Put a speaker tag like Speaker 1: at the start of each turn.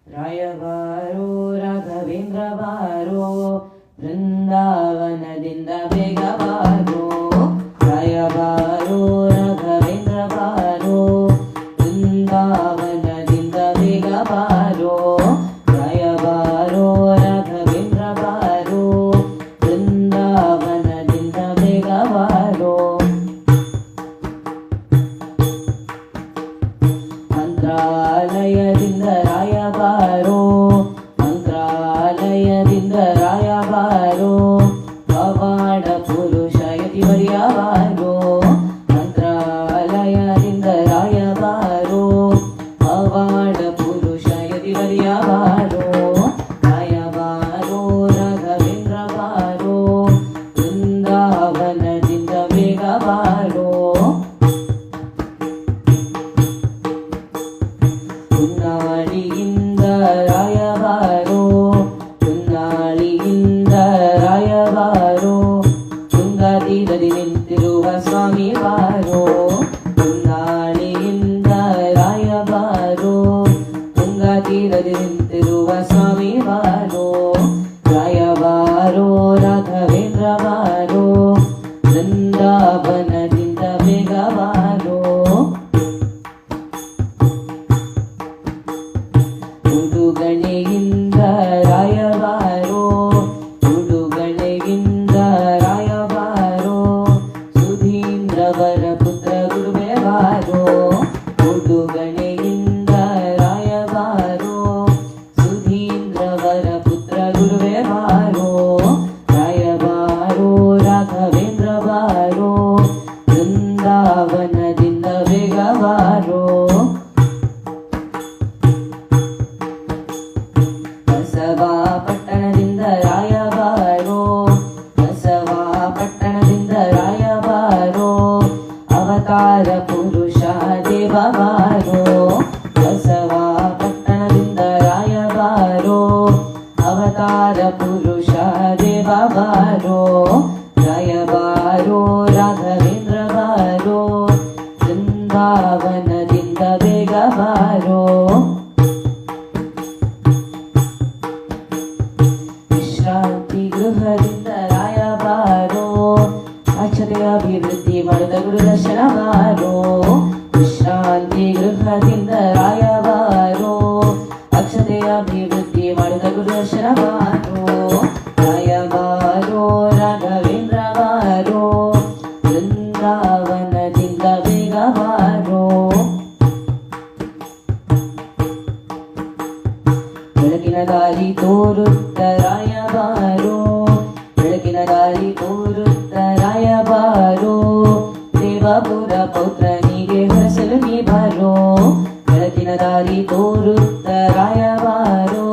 Speaker 1: ರಾಯಬಾರೋ ರಾಘವೇಂದ್ರ ಬಾರೋ, ಬೃಂದಾವನದಿಂದ ಬೇಗ ಬಾರೋ. ರಾಯಬಾರೋ ರಾಘವೇಂದ್ರ ಬಾರೋ, ಬೃಂದಾವನದಿಂದ ಬೇಗ ಬಾರೋ. ರಾಯಬಾರೋ ರಾಘವೇಂದ್ರ ಬಾರೋ, ಬೃಂದಾವನದಿಂದ ಬೇಗ ಬಾರೋ. ಮಂತ್ರಾಲಯದಿಂದ ರಾಯಬಾರೋ, ಮಂತ್ರಾಲಯದಿಂದ ರಾಯಬಾರೋ, ಪವಾಡ ಪುರುಷ ಯತಿವರ್ಯ ಬಾರೋ. ಮಂತ್ರಾಲಯದಿಂದ ರಾಯಬಾರೋ, ಪವಾಡ ಪುರುಷ ಯತಿವರ್ಯ ಬಾರೋ. ರಾಯಬಾರೋ ರಾಘವೇಂದ್ರ ಬಾರೋ, ಬೃಂದಾವನದಿಂದ ಬೇಗ ಬಾರೋ. ಹೊನ್ನಾಳಿಯಿಂದ ರಾಯಬಾರೋ, ಹೊನ್ನಾಳಿಯಿಂದ ರಾಯಬಾರೋ, ತುಂಗಾತೀರದಿ ನಿಂತಿರುವ ಸ್ವಾಮಿ ಬಾರೋ. ಹೊನ್ನಾಳಿಯಿಂದ ರಾಯಬಾರೋ, ತುಂಗಾತೀರದಿ ನಿಂತಿರುವ ಸ್ವಾಮಿ ಬಾರೋ. ರಾಯಬಾರೋ ರಾಘವೇಂದ್ರ ಬಾರೋ, ಬೃಂದಾವನದಿಂದ ಬೇಗ ಬಾರೋ. ಉಡುಗಣೆಯಿಂದ ರಾಯಬಾರೋ, ಉಡುಗಣೆಯಿಂದ ರಾಯಬಾರೋ, ಸುಧೀಂದ್ರವರ ಪುತ್ರ ಗುರುವೇ ಬಾರೋ. ಉಡುಗಣೆಯಿಂದ ರಾಯಬಾರೋ, ಸುಧೀಂದ್ರವರ ಪುತ್ರ ಗುರುವೇ ಬಾರೋ. ರಾಯಬಾರೋ ರಾಘವೇಂದ್ರ ಬಾರೋ, ಬೃಂದಾವನದಿಂದ ಬೇಗ ಬಾರೋ. ಬಸವಾಪಟ್ಟಣದಿಂದ ರಾಯಬಾರೋ, ಬಸವಾಪಟ್ಟಣದಿಂದ ರಾಯಬಾರೋ, ಅವತಾರ ಪುರುಷ ದೇವ ಬಾರೋ. ಬಸವಾಪಟ್ಟಣದಿಂದ ರಾಯಬಾರೋ, ಅವತಾರ ಪುರುಷ ದೇವ ಬಾರೋ. ರಾಯಬಾರೋ ರಾಘವೇಂದ್ರ ಬಾರೋ, ಬೃಂದಾವನದಿಂದ ಬೇಗ ಬಾರೋ. ವಿಶ್ರಾಂತಿ ಗೃಹದಿಂದ ರಾಯಬಾರೋ, ಅಕ್ಷತೆಯ ಅಭಿವೃದ್ಧಿ ಮಾಡಿದ ಗುರು ದರ್ಶನ ಬಾರೋ. ವಿಶ್ರಾಂತಿ ಗೃಹದಿಂದ ರಾಯಬಾರೋ, ಅಕ್ಷತೆಯ ಅಭಿವೃದ್ಧಿ ಮಾಡಿದ ಗುರು ದರ್ಶನ ಬಾರೋ. ರಾಯಬಾರೋ ರಾಘವೇಂದ್ರ ಬಾರೋ, ಬೃಂದಾವನದಿಂದ ಬೇಗ ಬಾರೋ. ಬೆಳಕಿನ ದಾರಿ ತೋರುತ್ತ ರಾಯಬಾರೋ, ಬೆಳಕಿನ ದಾರಿ ತೋರುತ್ತ ರಾಯಬಾರೋ, ದೇವಪುರ ಪೌತ್ರನಿಗೆ ಹರಸಲು ನೀ ಬಾರೋ. ಬೆಳಕಿನ ದಾರಿ ತೋರುತ್ತ ರಾಯಬಾರೋ,